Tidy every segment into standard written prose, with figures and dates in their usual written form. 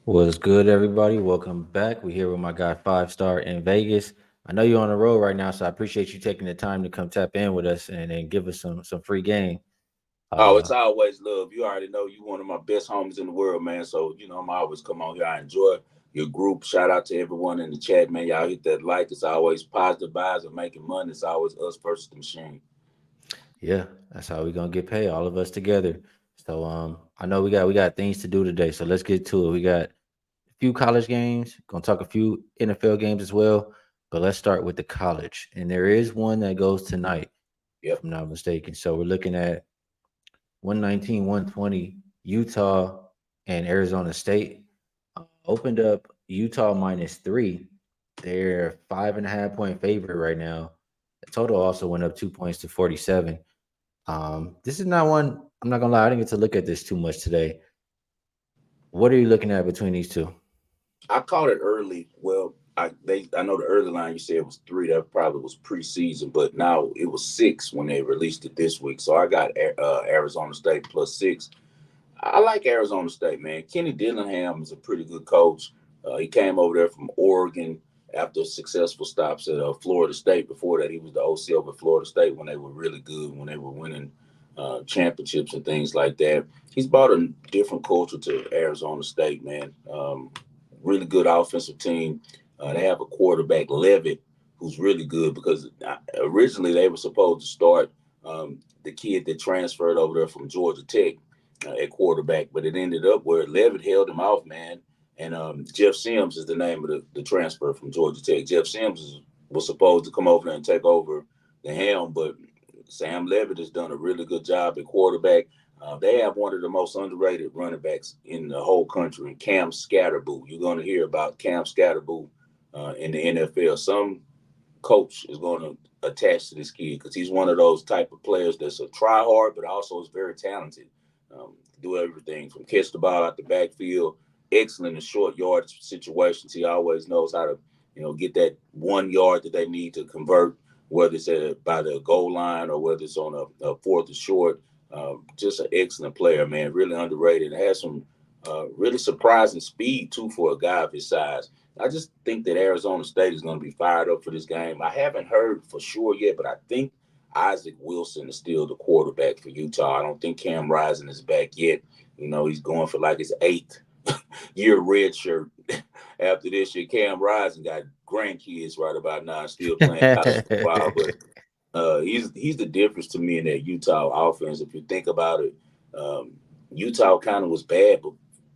What's good, everybody? Welcome back. We're here with my guy Five Star in Vegas. I know you're on the road right now, so I appreciate you taking the time to come tap in with us and give us some free game. Oh, it's Uh, always love. You already know you one of my best homies in the world, man. So, I'm always come on here. I enjoy your group. Shout out to everyone in the chat, man. Y'all hit that like. It's always positive vibes and making money. It's always us versus the machine. yeah, that's how we're gonna get paid, all of us together. So I know we got things to do today, so let's get to it. We got a few college games, gonna talk a few NFL games as well, but let's start with the college. And there is one that goes tonight, if Yep. I'm not mistaken. So we're looking at 119, 120, Utah and Arizona State opened up Utah -3. They're 5.5 point favorite right now. The total also went up 2 points to 47. This is not one. I'm not gonna lie. I didn't get to look at this too much today. What are you looking at between these two? I caught it early. Well, I know the early line you said was three. That probably was preseason, but now it was six when they released it this week. So I got Arizona State +6. I like Arizona State, man. Kenny Dillingham is a pretty good coach. He came over there from Oregon after successful stops at Florida State. Before that, he was the OC over Florida State when they were really good, when they were winning championships and things like that. He's brought a different culture to Arizona State, man. Really good offensive team. They have a quarterback, Levitt, who's really good because originally they were supposed to start the kid that transferred over there from Georgia Tech at quarterback, but it ended up where Levitt held him off, man. And Jeff Sims is the name of the transfer from Georgia Tech. Jeff Sims was supposed to come over there and take over the helm, but Sam Levitt has done a really good job at quarterback. They have one of the most underrated running backs in the whole country, Cam Scatterboo. You're going to hear about Cam Scatterboo in the NFL. Some coach is going to attach to this kid because he's one of those type of players that's a try hard, but also is very talented. Do everything from catch the ball out the backfield, excellent in short yardage situations. He always knows how to, get that 1 yard that they need to convert, whether it's by the goal line or whether it's on a fourth or short. Just an excellent player, man. Really underrated. Has some really surprising speed too for a guy of his size. I just think that Arizona State is going to be fired up for this game. I haven't heard for sure yet, but I think Isaac Wilson is still the quarterback for Utah. I don't think Cam Rising is back yet. He's going for like his eighth year red shirt. After this year, Cam Rising got grandkids right about now, still playing college football. But he's the difference to me in that Utah offense. If you think about it, um, Utah kind of was bad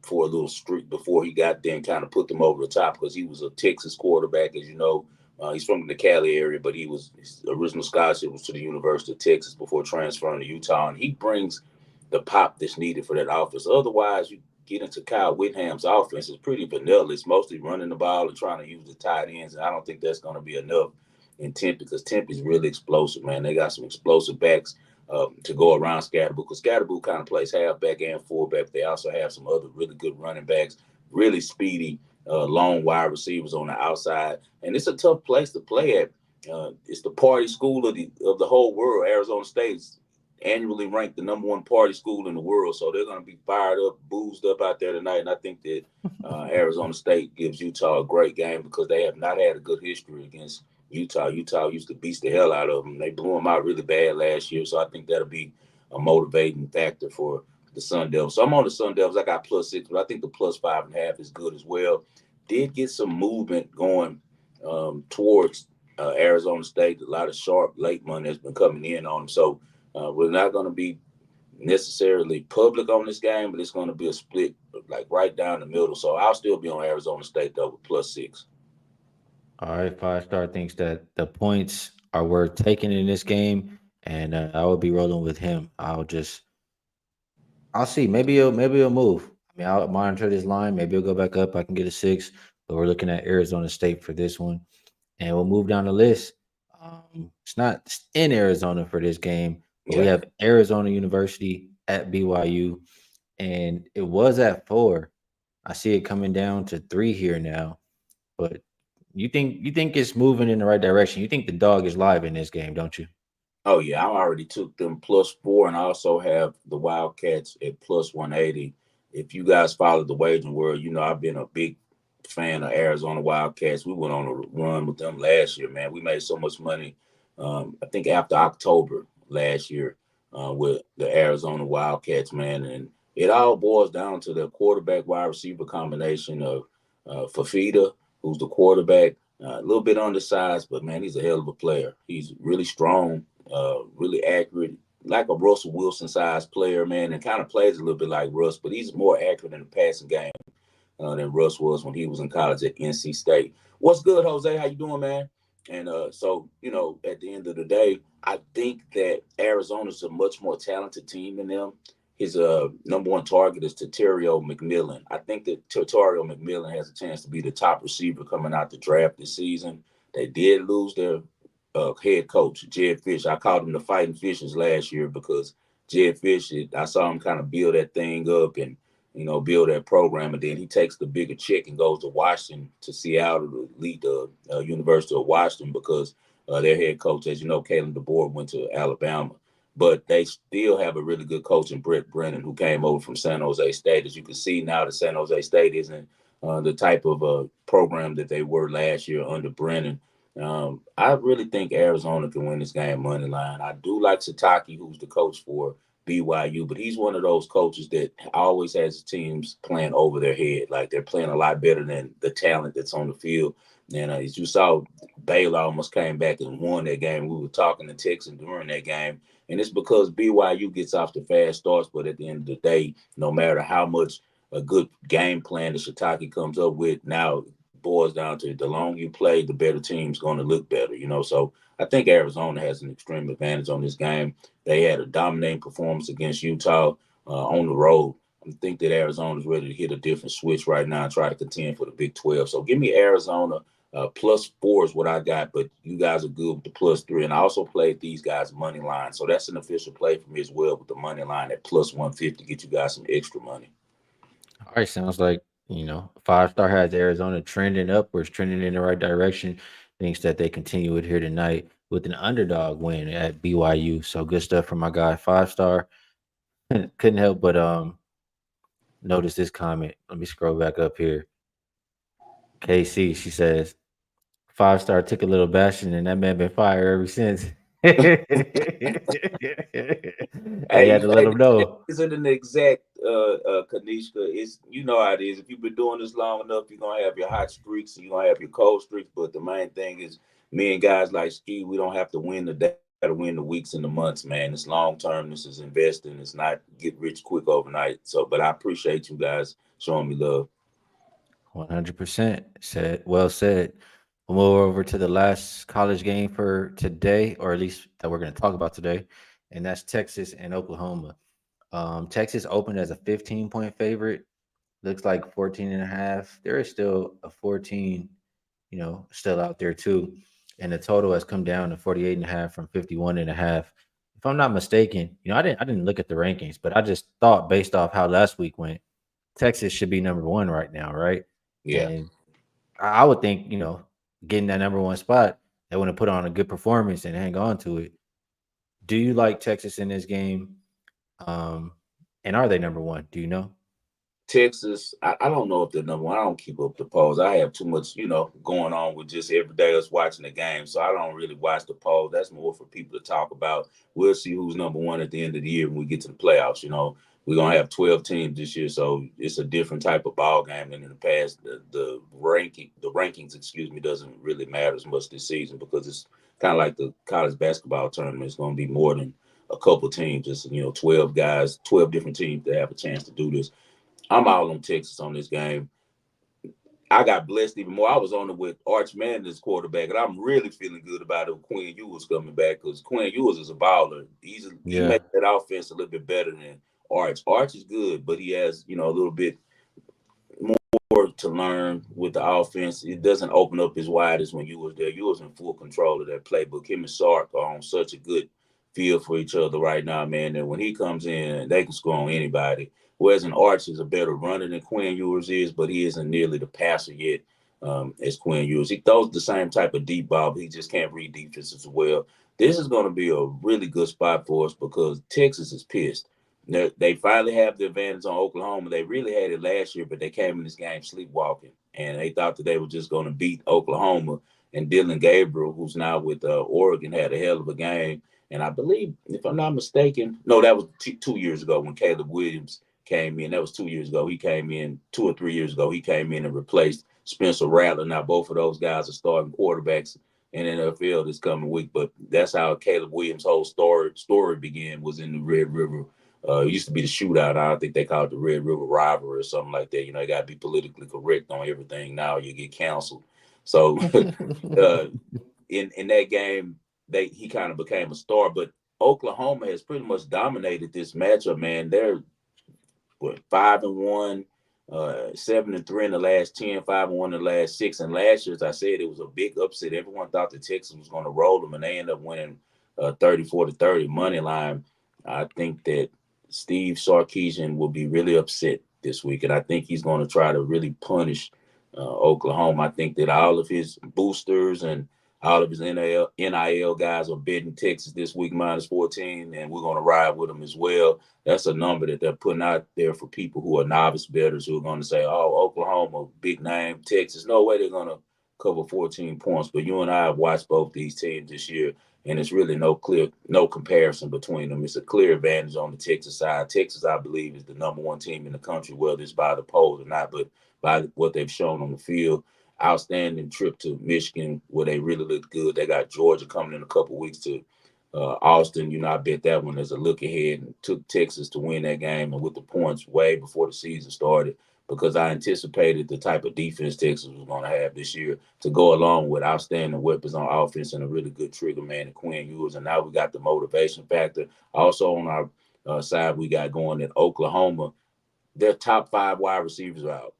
for a little streak before he got there and kind of put them over the top because he was a Texas quarterback, as you know. He's from the Cali area, but his original scholarship was to the University of Texas before transferring to Utah, and he brings the pop that's needed for that offense. Otherwise, you get into Kyle Whitham's offense, it's pretty vanilla. It's mostly running the ball and trying to use the tight ends, and I don't think that's going to be enough in Tempe because Tempe's really explosive, man. They got some explosive backs to go around Scatterboo because Scatterboo kind of plays halfback and fullback. They also have some other really good running backs, really speedy, long wide receivers on the outside, and it's a tough place to play at. It's the party school of the whole world. Arizona State's annually ranked the number one party school in the world, so they're going to be fired up, boozed up out there tonight. And I think that Arizona State gives Utah a great game because they have not had a good history against Utah. Utah used to beat the hell out of them. They blew them out really bad last year, so I think that'll be a motivating factor for the Sun Devils. So I'm on the Sun Devils. I got +6, but I think the +5.5 is good as well. Did get some movement going towards Arizona State. A lot of sharp late money has been coming in on them. So we're not going to be necessarily public on this game, but it's going to be a split, like right down the middle. So I'll still be on Arizona State though with +6. All right, Five Star thinks that the points are worth taking in this game, and I will be rolling with him. I'll see. Maybe he'll move. I mean, I'll monitor this line. Maybe he'll go back up. I can get a 6, but we're looking at Arizona State for this one, and we'll move down the list. It's not in Arizona for this game, but we Yeah. have Arizona University at BYU, and it was at 4. I see it coming down to 3 here now, but you think it's moving in the right direction. You think the dog is live in this game, don't you? Oh yeah, I already took them +4, and I also have the Wildcats at +180. if you guys follow the wagering world, I've been a big fan of Arizona Wildcats. We went on a run with them last year, man. We made so much money. I think after October last year with the Arizona Wildcats, man, and it all boils down to the quarterback wide receiver combination of Fafita, who's the quarterback, a little bit undersized, but man, he's a hell of a player. He's really strong, really accurate, like a Russell Wilson sized player, man, and kind of plays a little bit like Russ, but he's more accurate in the passing game than Russ was when he was in college at NC State. What's good, Jose? How you doing, man? And so, at the end of the day, I think that Arizona's a much more talented team than them. His number one target is Terrio McMillan. I think that Terrio McMillan has a chance to be the top receiver coming out the draft this season. They did lose their head coach, Jed Fish. I called him the Fighting Fishes last year because Jed Fish, I saw him kind of build that thing up and build that program, and then he takes the bigger check and goes to Washington, to Seattle, to lead the University of Washington because their head coach, as you know, Kalen DeBoer went to Alabama. But they still have a really good coach in Brett Brennan, who came over from San Jose State. As you can see now, the San Jose State isn't the type of program that they were last year under Brennan. I really think Arizona can win this game money line. I do like Sataki, who's the coach for BYU, but he's one of those coaches that always has teams playing over their head. Like they're playing a lot better than the talent that's on the field. And as you saw, Baylor almost came back and won that game. We were talking to Texas during that game, and it's because BYU gets off the fast starts. But at the end of the day, no matter how much a good game plan that Shiitake comes up with, now boils down to the longer you play, the better team's going to look better. So I think Arizona has an extreme advantage on this game. They had a dominating performance against Utah on the road. I think that Arizona's ready to hit a different switch right now and try to contend for the Big 12. So give me Arizona. +4 is what I got, but you guys are good with the +3. And I also played these guys money line. So that's an official play for me as well with the money line at +150. Get you guys some extra money. All right, sounds like 5 star has Arizona trending upwards, trending in the right direction. Thinks that they continue it here tonight with an underdog win at BYU. So good stuff from my guy. 5 star. Couldn't help but notice this comment. Let me scroll back up here. KC, she says 5 star took a little bashing and that man been fired ever since. They had Hey, to let hey, him know. isn't an exact Kanishka. It's how it is. If you've been doing this long enough, you're gonna have your hot streaks and you're gonna have your cold streaks. But the main thing is me and guys like Skee, we don't have to win the day, we gotta win the weeks and the months, man. It's long term, this is investing, it's not get rich quick overnight. So but I appreciate you guys showing me love. 100% said. Well said. We'll move over to the last college game for today, or at least that we're going to talk about today, and that's Texas and Oklahoma. Texas opened as a 15-point favorite. Looks like 14 and a half. There is still a 14, still out there too. And the total has come down to 48 and a half from 51 and a half. If I'm not mistaken, I didn't look at the rankings, but I just thought based off how last week went, Texas should be number one right now, right? Yeah. And I would think, getting that number one spot, they want to put on a good performance and hang on to it. Do you like Texas in this game? Um, and are they number one? Do you know? Texas, I don't know if they're number one. I don't keep up the polls. I have too much, going on with just every day us watching the game. So I don't really watch the polls. That's more for people to talk about. We'll see who's number one at the end of the year when we get to the playoffs. We're gonna have 12 teams this year, so it's a different type of ball game than in the past. The rankings, excuse me, doesn't really matter as much this season because it's kind of like the college basketball tournament. It's gonna be more than a couple teams. Just 12 guys, 12 different teams that have a chance to do this. I'm all on Texas on this game. I got blessed even more. I was on it with Arch Manning as quarterback, and I'm really feeling good about it. Quinn Ewers coming back because Quinn Ewers is a baller. He Yeah. makes that offense a little bit better than Arch. Arch is good, but he has a little bit more to learn with the offense. It doesn't open up as wide as when you was there. You was in full control of that playbook. Him and Sark are on such a good field for each other right now, man. And when he comes in, they can score on anybody. Whereas an Arch is a better runner than Quinn Ewers is, but he isn't nearly the passer yet as Quinn Ewers. He throws the same type of deep ball, but he just can't read defense as well. This is going to be a really good spot for us because Texas is pissed. They finally have the advantage on Oklahoma. They really had it last year, but they came in this game sleepwalking, and they thought that they were just going to beat Oklahoma. And Dylan Gabriel, who's now with Oregon, had a hell of a game. And I believe, if I'm not mistaken, no, that was 2 years ago when Caleb Williams came in. That was 2 years ago. He came in 2 or 3 years ago. He came in and replaced Spencer Rattler. Now both of those guys are starting quarterbacks in the NFL this coming week. But that's how Caleb Williams' whole story began, was in the Red River. It used to be the shootout. I think they call it the Red River Rivalry or something like that. You know, you got to be politically correct on everything. Now you get canceled. So uh, in that game, he kind of became a star. But Oklahoma has pretty much dominated this matchup. Man, they're 5-1, 7-3 in the last 10, 5-1 in the last 6. And last year, as I said, it was a big upset. Everyone thought the Texans was going to roll them, and they ended up winning 34-30 money line. I think that Steve Sarkisian will be really upset this week, and I think he's going to try to really punish Oklahoma. I think that all of his boosters and all of his NIL guys are betting Texas this week -14, and we're going to ride with them as well. That's a number that they're putting out there for people who are novice bettors who are going to say, oh, Oklahoma, big name, Texas. No way they're going to cover 14 points. But you and I have watched both these teams this year, and it's really no comparison between them. It's a clear advantage on the Texas side. Texas, I believe, is the #1 team in the country, whether it's by the polls or not, but by what they've shown on the field. Outstanding trip to Michigan where they really looked good. They got Georgia coming in a couple weeks to Austin. You know, I bet that one as a look ahead, and took Texas to win that game and with the points way before the season started, because I anticipated the type of defense Texas was going to have this year to go along with outstanding weapons on offense and a really good trigger man in Quinn Ewers. And now we got the motivation factor. Also on our side, we got going at Oklahoma. Their top 5 wide receivers are out.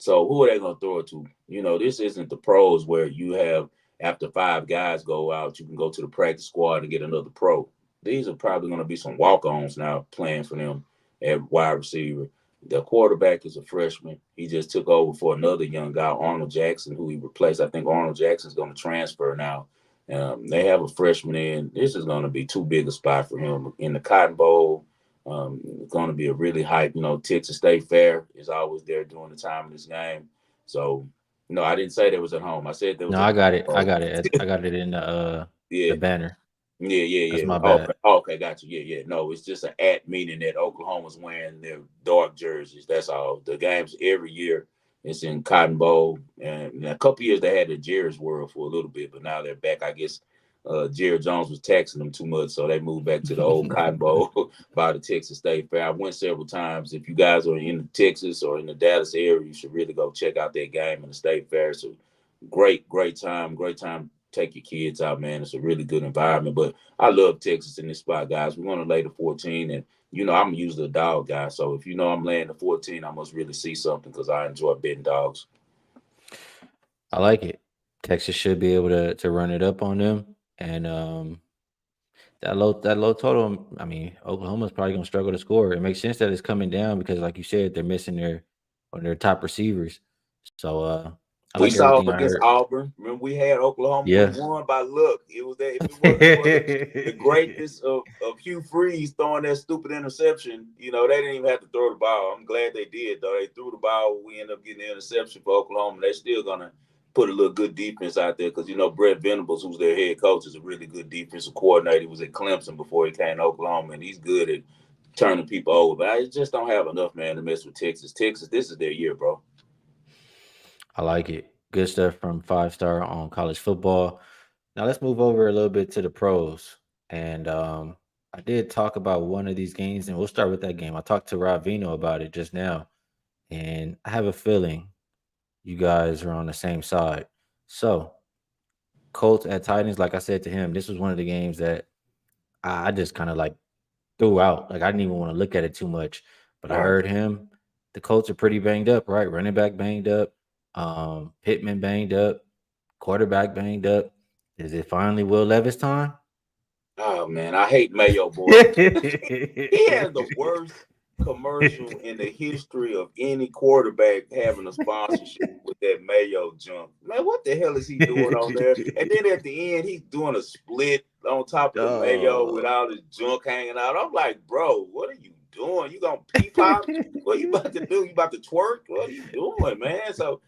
So who are they going to throw it to? You know, this isn't the pros where you have, after 5 guys go out, you can go to the practice squad and get another pro. These are probably going to be some walk-ons now playing for them at wide receiver. The quarterback is a freshman. He just took over for another young guy, Arnold Jackson, who he replaced. I think Arnold Jackson's going to transfer now. They have a freshman in. This is going to be too big a spot for him in the Cotton Bowl. It's going to be a really hype. You know, Texas State Fair is always there during the time of this game. So, no, I didn't say they was at home. I said they No, was at I got it. I home. got it. I got it in Yeah, the banner. yeah, That's yeah, yeah. my Okay, bad. okay, got you. Yeah, yeah. No, it's just an at, meaning that Oklahoma's wearing their dark jerseys. That's all. The games every year, it's in Cotton Bowl, and a couple years they had the Jerry's World for a little bit, but now they're back. I guess Jerry Jones was taxing them too much, so they moved back to the old Cotton Bowl by the Texas State Fair. I went several times. If you guys are in Texas or in the Dallas area, you should really go check out that game in the State Fair. So great time, great time. Take your kids out, man. It's a really good environment. But I love Texas in this spot, guys. We're going to lay the 14, and you know I'm usually a dog guy. So if you know I'm laying the 14, I must really see something because I enjoy betting dogs. I like it. Texas should be able to run it up on them, and that low total. I mean, Oklahoma's probably gonna struggle to score. It makes sense that it's coming down because, like you said, they're missing their top receivers. So I We like saw them everything I against heard. Auburn. Remember, we had Oklahoma. We Yeah. won by luck. It was that if it wasn't for the greatness of Hugh Freeze throwing that stupid interception, you know, they didn't even have to throw the ball. I'm glad they did, though. They threw the ball. We ended up getting the interception for Oklahoma. They're still gonna put a little good defense out there because you know Brett Venables, who's their head coach, is a really good defensive coordinator. He was at Clemson before he came to Oklahoma, and he's good at turning people over. But I just don't have enough, man, to mess with Texas. Texas, this is their year, bro. I like it. Good stuff from Five Star on college football. Now let's move over a little bit to the pros. And I did talk about one of these games, and we'll start with that game. I talked to Ravino about it just now, and I have a feeling you guys are on the same side. So, Colts at Titans, like I said to him, this was one of the games that I just kind of like threw out. Like I didn't even want to look at it too much. But I Right. heard him. The Colts are pretty banged up, right? Running back banged up, Pittman banged up, quarterback banged up. Is it finally Will Levis time? Oh man, I hate Mayo boy. He has the worst. commercial in the history of any quarterback having a sponsorship with that Mayo junk. Man, what the hell is he doing on there? And then at the end, he's doing a split on top of the Mayo with Oh. all his junk hanging out. I'm like, bro, what are you doing? You gonna pee pop? What are you about to do? You about to twerk? What are you doing, man? So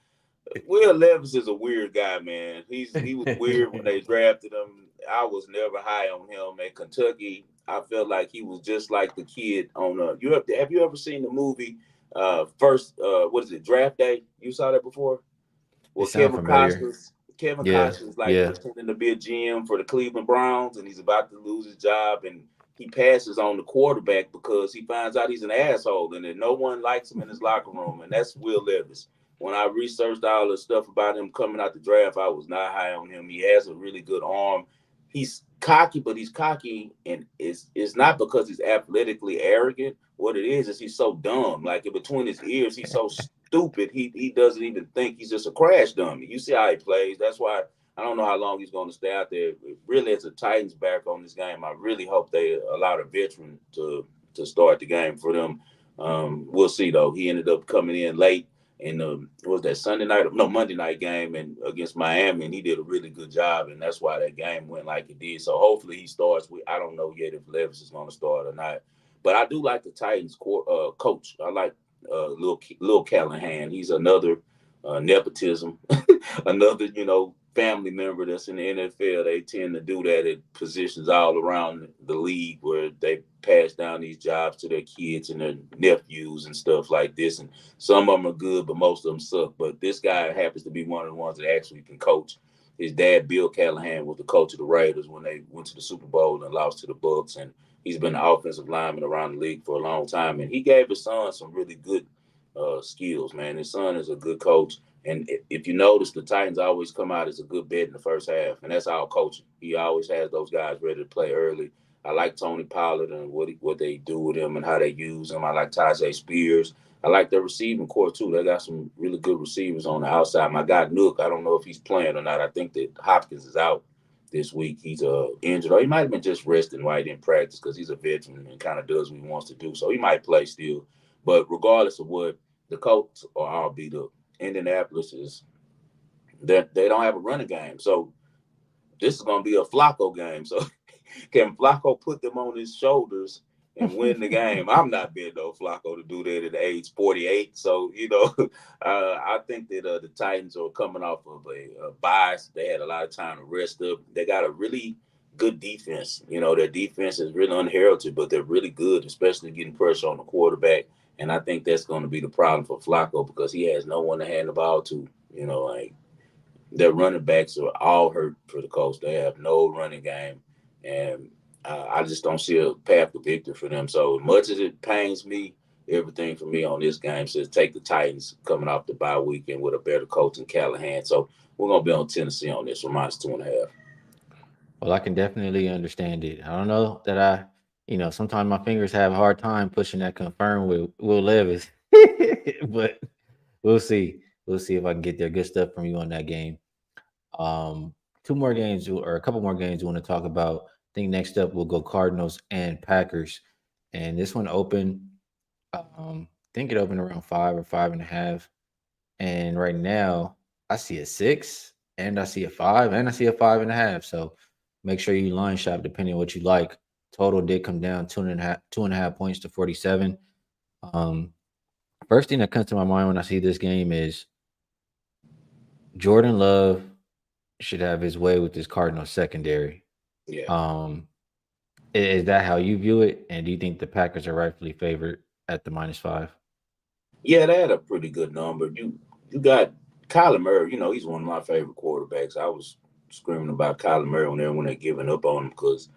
Will Levis is a weird guy, man. He was weird when they drafted him. I was never high on him at Kentucky. I felt like he was just like the kid on have you ever seen the movie first what is it, Draft Day? You saw that before? It Well, sounds familiar. Kevin Yeah, Costner's like yeah. pretending to be a GM for the Cleveland Browns, and he's about to lose his job, and he passes on the quarterback because he finds out he's an asshole, and that no one likes him in his locker room, and that's Will Levis. When I researched all the stuff about him coming out the draft, I was not high on him. He has a really good arm. He's cocky, but he's cocky, and it's not because he's athletically arrogant. What it is he's so dumb. Like in between his ears, he's so stupid. He doesn't even think he's just a crash dummy. You see how he plays. That's why I don't know how long he's going to stay out there. Really, as a Titans back on this game, I really hope they allow a veteran to start the game for them. We'll see though. He ended up coming in late in the was that Sunday night? No, Monday night game and against Miami, and he did a really good job, and that's why that game went like it did. So hopefully he starts. I don't know yet if Levis is going to start or not, but I do like the Titans coach. I like Lil Callahan. He's another nepotism, another family member that's in the NFL. They tend to do that at positions all around the league where they pass down these jobs to their kids and their nephews and stuff like this. And some of them are good, but most of them suck. But this guy happens to be one of the ones that actually can coach. His dad, Bill Callahan, was the coach of the Raiders when they went to the Super Bowl and lost to the Bucs. And he's been an offensive lineman around the league for a long time. And he gave his son some really good skills, man. His son is a good coach. And if you notice, the Titans always come out as a good bet in the first half, and that's all coaching. He always has those guys ready to play early. I like Tony Pollard and what they do with him and how they use him. I like Tajay Spears. I like their receiving core too. They got some really good receivers on the outside. My guy Nook, I don't know if he's playing or not. I think that Hopkins is out this week. He's injured, or he might have been just resting while he didn't practice because he's a veteran and kind of does what he wants to do. So he might play still. But regardless of what, the Colts are all beat up. Indianapolis is that they don't have a running game. So this is going to be a Flacco game. So can Flacco put them on his shoulders and win the game? I'm not betting on Flacco to do that at age 48. So, I think that the Titans are coming off of a bias. They had a lot of time to rest up. They got a really good defense. Their defense is really unheralded, but they're really good, especially getting pressure on the quarterback. And I think that's going to be the problem for Flacco because he has no one to hand the ball to. Like their running backs are all hurt for the Colts. They have no running game, and I just don't see a path to victory for them. So much as it pains me, everything for me on this game says take the Titans coming off the bye weekend with a better coach in Callahan. So we're gonna be on Tennessee on this one minus 2.5. Well, I can definitely understand it. I don't know that sometimes my fingers have a hard time pushing that confirm with Will Levis, but we'll see. We'll see if I can get there. Good stuff from you on that game. Um, two more games or a couple more games we want to talk about. I think next up we'll go Cardinals and Packers, and this one opened. I think it opened around 5 or 5.5, and right now I see a 6, and I see a 5, and I see a 5.5. So make sure you line shop depending on what you like. Total did come down 2.5 points to 47. Um, First thing that comes to my mind when I see this game is Jordan Love should have his way with this Cardinals secondary. Yeah. Um, is that how you view it? And do you think the Packers are rightfully favored at the -5? Yeah, they had a pretty good number. You got Kyler Murray. He's one of my favorite quarterbacks. I was screaming about Kyler Murray when they're giving up on him because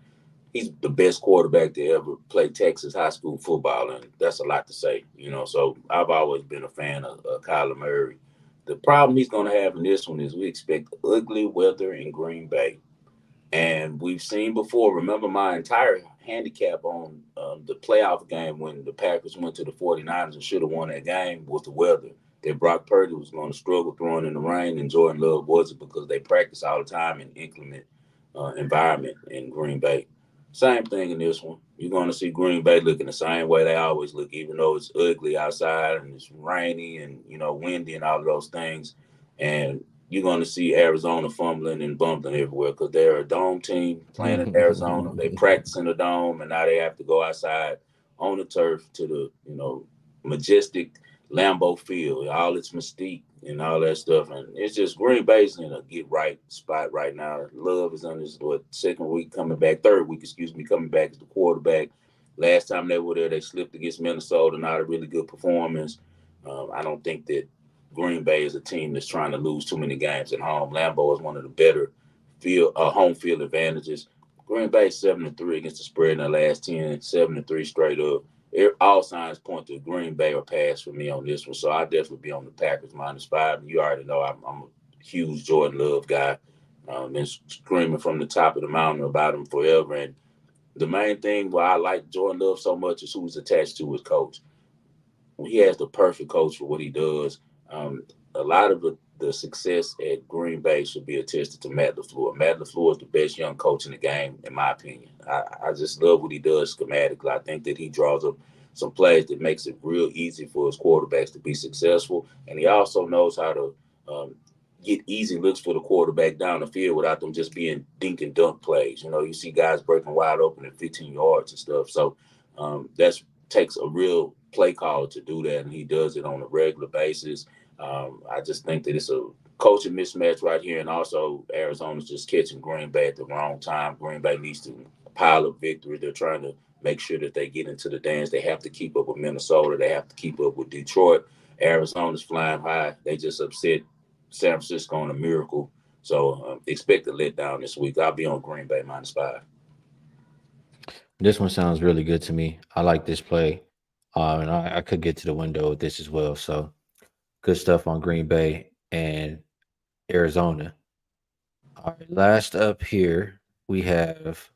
he's the best quarterback to ever play Texas high school football, and that's a lot to say. So I've always been a fan of Kyler Murray. The problem he's going to have in this one is we expect ugly weather in Green Bay. And we've seen before, remember my entire handicap on the playoff game when the Packers went to the 49ers and should have won that game was the weather. That Brock Purdy was going to struggle throwing in the rain, and Jordan Love wasn't because they practice all the time in inclement environment in Green Bay. Same thing in this one. You're going to see Green Bay looking the same way they always look, even though it's ugly outside and it's rainy and windy and all of those things. And you're going to see Arizona fumbling and bumbling everywhere because they're a dome team playing in Arizona. They practice in the dome, and now they have to go outside on the turf to the majestic Lambeau Field, all its mystique and all that stuff. And it's just Green Bay's in a get right spot right now. Love is on his second week coming back, third week, excuse me, coming back as the quarterback. Last time they were there, they slipped against Minnesota. Not a really good performance. I don't think that Green Bay is a team that's trying to lose too many games at home. Lambeau is one of the better home field advantages. Green Bay 7-3 against the spread in the last 10, 7-3 straight up. All signs point to Green Bay or pass for me on this one. So I'll definitely be on the Packers -5. You already know I'm a huge Jordan Love guy. Been screaming from the top of the mountain about him forever. And the main thing why I like Jordan Love so much is who's attached to his coach. He has the perfect coach for what he does. A lot of the success at Green Bay should be attested to Matt LaFleur. Matt LaFleur is the best young coach in the game, in my opinion. I just love what he does schematically. I think that he draws up some plays that makes it real easy for his quarterbacks to be successful. And he also knows how to get easy looks for the quarterback down the field without them just being dink and dunk plays. You see guys breaking wide open at 15 yards and stuff. So that's takes a real play caller to do that, and he does it on a regular basis. I just think that it's a coaching mismatch right here, and also Arizona's just catching Green Bay at the wrong time. Green Bay needs to pile up victory. They're trying to make sure that they get into the dance. They have to keep up with Minnesota. They have to keep up with Detroit. Arizona's flying high. They just upset San Francisco on a miracle. So expect a letdown this week. I'll be on Green Bay -5. This one sounds really good to me. I like this play. And I could get to the window with this as well. So good stuff on Green Bay and Arizona. All right, last up here, we have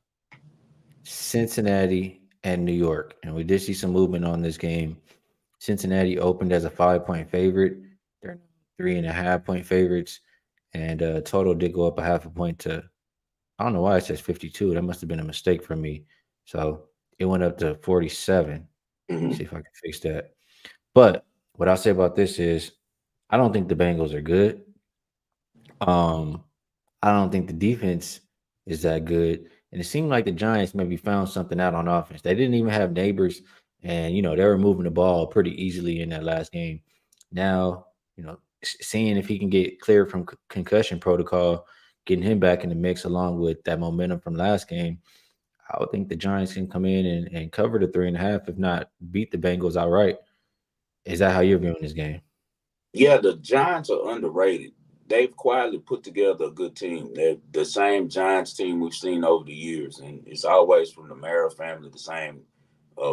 Cincinnati and New York. And we did see some movement on this game. Cincinnati opened as a 5-point favorite. They're now 3.5-point favorites. And total did go up a half a point to, I don't know why it says 52. That must have been a mistake from me. So it went up to 47. Mm-hmm. See if I can fix that. But what I'll say about this is I don't think the Bengals are good. Um, I don't think the defense is that good. And it seemed like the Giants maybe found something out on offense. They didn't even have neighbors, and they were moving the ball pretty easily in that last game. Now, seeing if he can get cleared from concussion protocol, getting him back in the mix along with that momentum from last game, I would think the Giants can come in and cover the 3.5, if not beat the Bengals outright. Is that how you're viewing this game? Yeah, the Giants are underrated. They've quietly put together a good team. They're the same Giants team we've seen over the years, and it's always from the Mara family, the same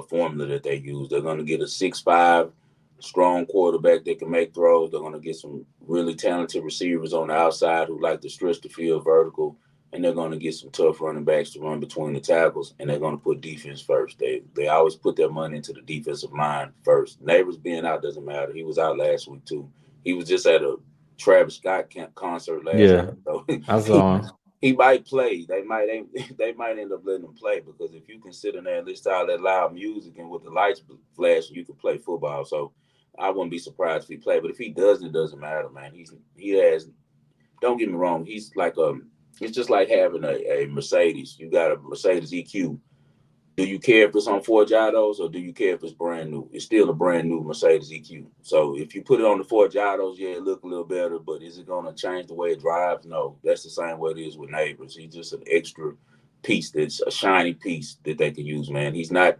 formula that they use. They're going to get a 6'5", strong quarterback that can make throws. They're going to get some really talented receivers on the outside who like to stretch the field vertical, and they're going to get some tough running backs to run between the tackles, and they're going to put defense first. They always put their money into the defensive line first. Neighbors being out doesn't matter. He was out last week too. He was just at a Travis Scott concert last Yeah, night, so I he, saw him. he might play. They might end up letting him play because if you can sit in there and listen to all that loud music and with the lights flashing, you can play football. So I wouldn't be surprised if he played. But if he doesn't, it doesn't matter, man. He has. Don't get me wrong. He's like It's just like having a Mercedes. You got a Mercedes EQ. Do you care if it's on Ford Giados or do you care if it's brand new? It's still a brand new Mercedes EQ. So if you put it on the Ford Giados, yeah, it look a little better, but is it going to change the way it drives? No, that's the same way it is with neighbors. He's just an extra piece that's a shiny piece that they can use, man. He's not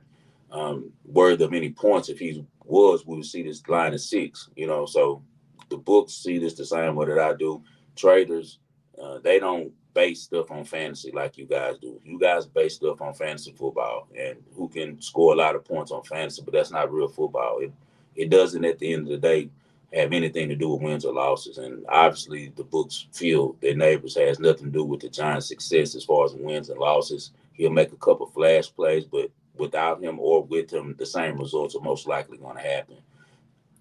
worth of any points. If he was, we would see this line of 6, so the books see this the same way that I do. Traders, they don't base stuff on fantasy like you guys do. You guys base stuff on fantasy football and who can score a lot of points on fantasy, but that's not real football. It doesn't at the end of the day have anything to do with wins or losses. And obviously the books feel that Neighbors has nothing to do with the Giants' success as far as wins and losses. He'll make a couple flash plays, but without him or with him, the same results are most likely going to happen.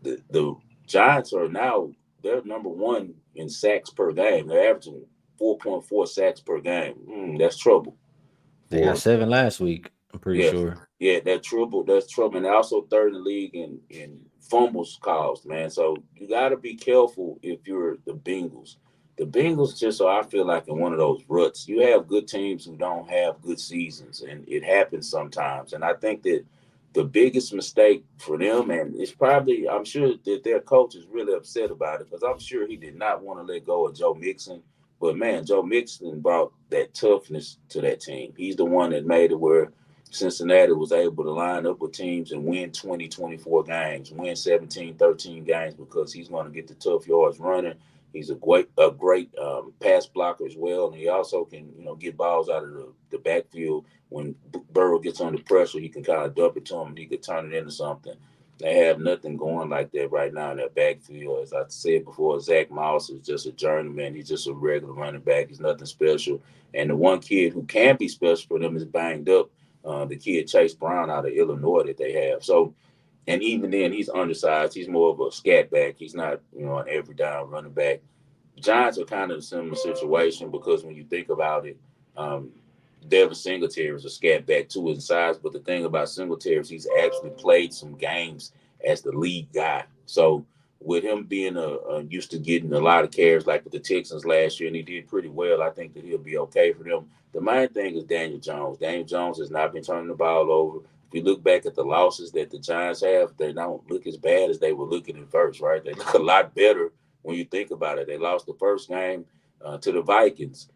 The Giants are now they're number one in sacks per game. They're averaging 4.4 sacks per game. That's trouble. They got for 7 last week, I'm pretty yes, sure. yeah, that's trouble, and they're also third in the league in fumbles caused, man. So you got to be careful if you're the Bengals. The Bengals just so I feel like in one of those ruts. You have good teams who don't have good seasons, and it happens sometimes. And I think that the biggest mistake for them, and it's probably I'm sure that their coach is really upset about it because I'm sure he did not want to let go of Joe Mixon. But man, Joe Mixon brought that toughness to that team. He's the one that made it where Cincinnati was able to line up with teams and win 20, 24 games, win 17, 13 games because he's going to get the tough yards running. He's a great pass blocker as well, and he also can get balls out of the backfield when Burrow gets under pressure. He can kind of dump it to him, and he could turn it into something. They have nothing going like that right now in their backfield. As I said before, Zach Moss is just a journeyman. He's just a regular running back. He's nothing special. And the one kid who can be special for them is banged up, the kid Chase Brown out of Illinois that they have. So, and even then, he's undersized. He's more of a scat back. He's not, an every down running back. Giants are kind of a similar situation because when you think about it, um, Devin Singletary is a scat back too in size. But the thing about Singletary is he's actually played some games as the lead guy. So with him being used to getting a lot of carries like with the Texans last year, and he did pretty well, I think that he'll be okay for them. The main thing is Daniel Jones. Daniel Jones has not been turning the ball over. If you look back at the losses that the Giants have, they don't look as bad as they were looking at first, right? They look a lot better when you think about it. They lost the first game to the Vikings.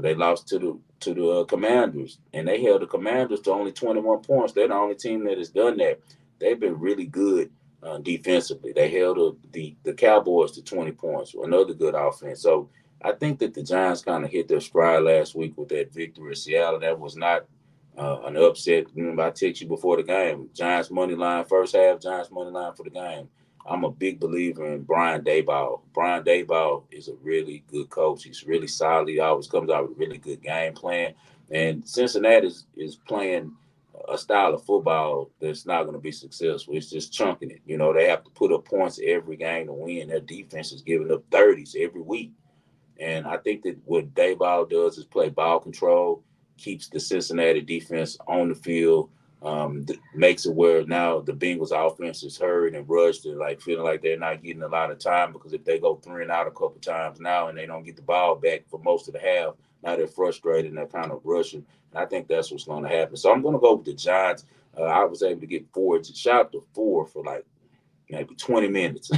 They lost to the Commanders, and they held the Commanders to only 21 points. They're the only team that has done that. They've been really good defensively. They held the Cowboys to 20 points, another good offense. So I think that the Giants kind of hit their stride last week with that victory at Seattle. That was not an upset. Remember, I text you before the game. Giants money line first half. Giants money line for the game. I'm a big believer in Brian Daboll. Brian Daboll is a really good coach. He's really solid. He always comes out with a really good game plan. And Cincinnati is playing a style of football that's not going to be successful. It's just chunking it. They have to put up points every game to win. Their defense is giving up 30s every week. And I think that what Dayball does is play ball control, keeps the Cincinnati defense on the field, makes it where now the Bengals offense is hurried and rushed and like feeling like they're not getting a lot of time because if they go 3 and out a couple times now and they don't get the ball back for most of the half, now they're frustrated and they're kind of rushing. And I think that's what's going to happen. So I'm going to go with the Giants. I was able to get four. Shout out to four for like maybe 20 minutes.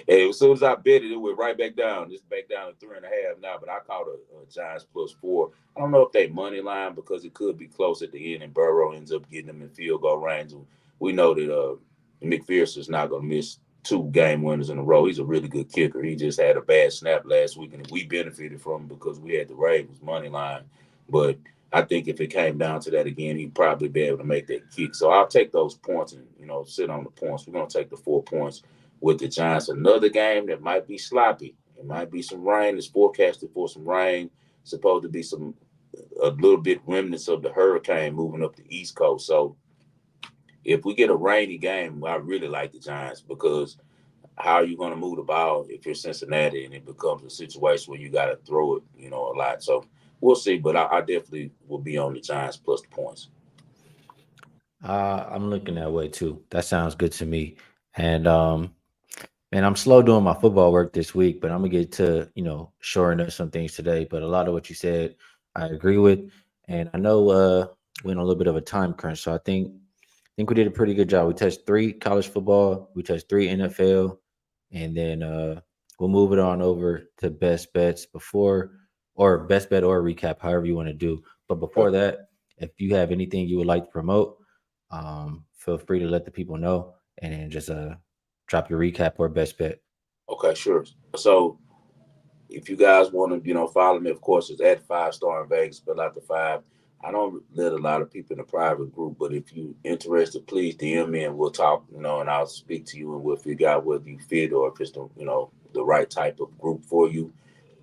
And as soon as I bet it, it went right back down. It's back down to 3.5 now. But I caught a Giants +4. I don't know if they money line because it could be close at the end, and Burrow ends up getting them in field goal range. And we know that McPherson's not going to miss 2 game winners in a row. He's a really good kicker. He just had a bad snap last week, and we benefited from him because we had the Ravens money line. But I think if it came down to that again, he'd probably be able to make that kick. So I'll take those points and sit on the points. We're going to take the 4 points with the Giants. Another game that might be sloppy. It might be some rain. It's forecasted for some rain. Supposed to be a little bit remnants of the hurricane moving up the East Coast. So if we get a rainy game, I really like the Giants because how are you going to move the ball if you're Cincinnati and it becomes a situation where you got to throw it, a lot. So we'll see, but I definitely will be on the Giants plus the points. I'm looking that way too. That sounds good to me. And man, I'm slow doing my football work this week, but I'm gonna get to shoring up some things today. But a lot of what you said, I agree with, and I know we're in a little bit of a time crunch, so I think we did a pretty good job. We touched 3 college football, we touched 3 NFL, and then we'll move it on over to best bets before or best bet or recap, however you want to do. But before Okay, that, if you have anything you would like to promote, feel free to let the people know, and then just drop your recap or best bet. okay, sure. So if you guys want to, follow me, of course, it's at 5 Star in Vegas, spell out the five. I don't let a lot of people in the private group, but if you interested, please DM me and we'll talk, and I'll speak to you and we'll figure out whether you fit or if it's the right type of group for you.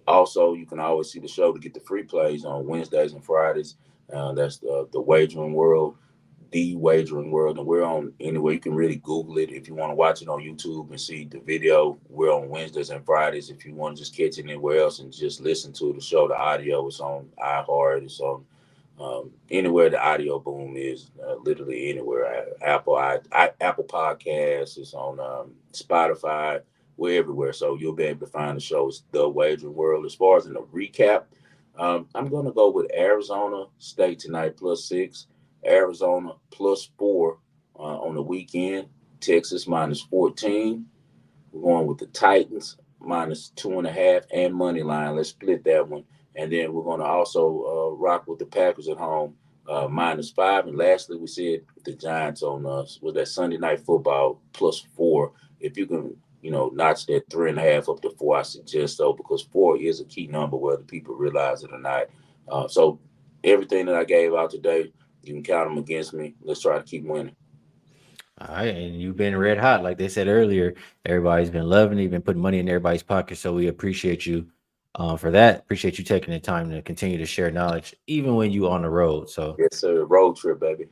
Also, you can always see the show to get the free plays on Wednesdays and Fridays. That's the Wagering World, the Wagering World, and we're on anywhere. You can really Google it if you want to watch it on YouTube and see the video. We're on Wednesdays and Fridays. If you want to just catch it anywhere else and just listen to the show, the audio is on iHeart, it's on Anywhere the audio boom is, literally anywhere. Apple Podcasts, it's on Spotify. We're everywhere, so you'll be able to find the show. It's The Wagering World. As far as in the recap, I'm going to go with Arizona State tonight +6, Arizona +4 on the weekend, Texas -14. We're going with the Titans -2.5 and money line. Let's split that one. And then we're going to also rock with the Packers at home -5. And lastly, we said the Giants on us with that Sunday night football +4. If you can, notch that 3.5 up to 4, I suggest so, because 4 is a key number whether people realize it or not. So everything that I gave out today, you can count them against me. Let's try to keep winning. All right, and you've been red hot, like they said earlier. Everybody's been loving it. You've been putting money in everybody's pocket, so we appreciate you for that. Appreciate you taking the time to continue to share knowledge, even when you on the road. So Yes, sir. Road trip, baby.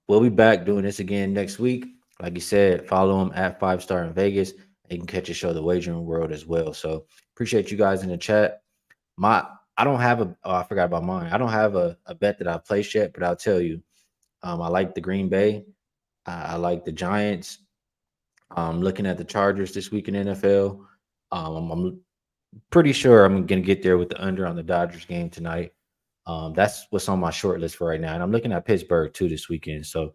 we'll be back doing this again next week. Like you said, follow him at 5 Star in Vegas. And you can catch a show, The Wagering World, as well. So appreciate you guys in the chat. My I don't have a oh, I forgot about mine. I don't have a bet that I've placed yet, but I'll tell you. I like the Green Bay. I like the Giants. Looking at the Chargers this week in NFL. I'm pretty sure I'm gonna get there with the under on the Dodgers game tonight. That's what's on my short list for right now, and I'm looking at Pittsburgh too this weekend. So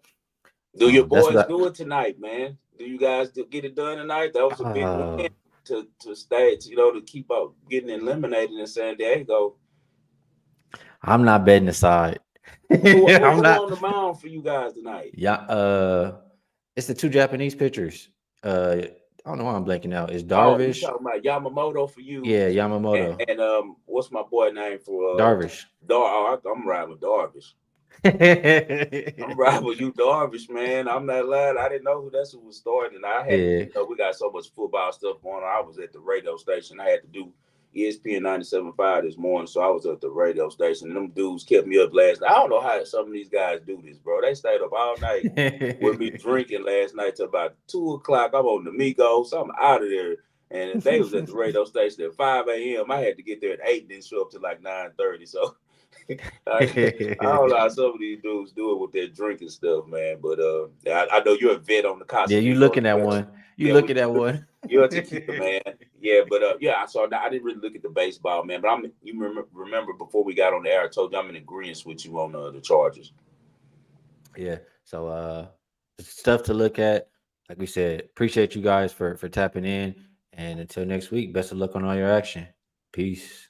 Do your that's boys what do it tonight, man? Do you guys get it done tonight? That was a big I. win to stay, to keep up getting eliminated in San Diego. I'm not betting aside. Who who I'm who not. on the mound for you guys tonight? Yeah. It's the two Japanese pitchers. I don't know why I'm blanking out. It's Oh, you Darvish. talking about Yamamoto for you, Yeah, and, Yamamoto. and what's my boy name for Darvish. I'm riding with Darvish. I'm riding with you, Darvish, man. I'm not lying. I didn't know who was starting. I had to, Yeah. we got so much football stuff going on. I was at the radio station. I had to do ESPN 97.5 this morning, so I was at the radio station. And them dudes kept me up last night. I don't know how some of these guys do this, bro. They stayed up all night with me drinking last night till about 2 o'clock. I'm on the Migos. I'm out of there. And they was at the radio station at 5 a.m. I had to get there at 8 and then show up to like 9:30. So I don't know how some of these dudes do it with their drinking stuff, man. But I know you're a vet on the Yeah, you Casamigos. looking at one. You Yeah, looking at one. you're a tequila man. Yeah, but yeah. So I didn't really look at the baseball, man. But remember before we got on the air, I told you I'm in agreement with you on the Chargers. Yeah. So stuff to look at. Like we said, appreciate you guys for tapping in. And until next week, best of luck on all your action. Peace.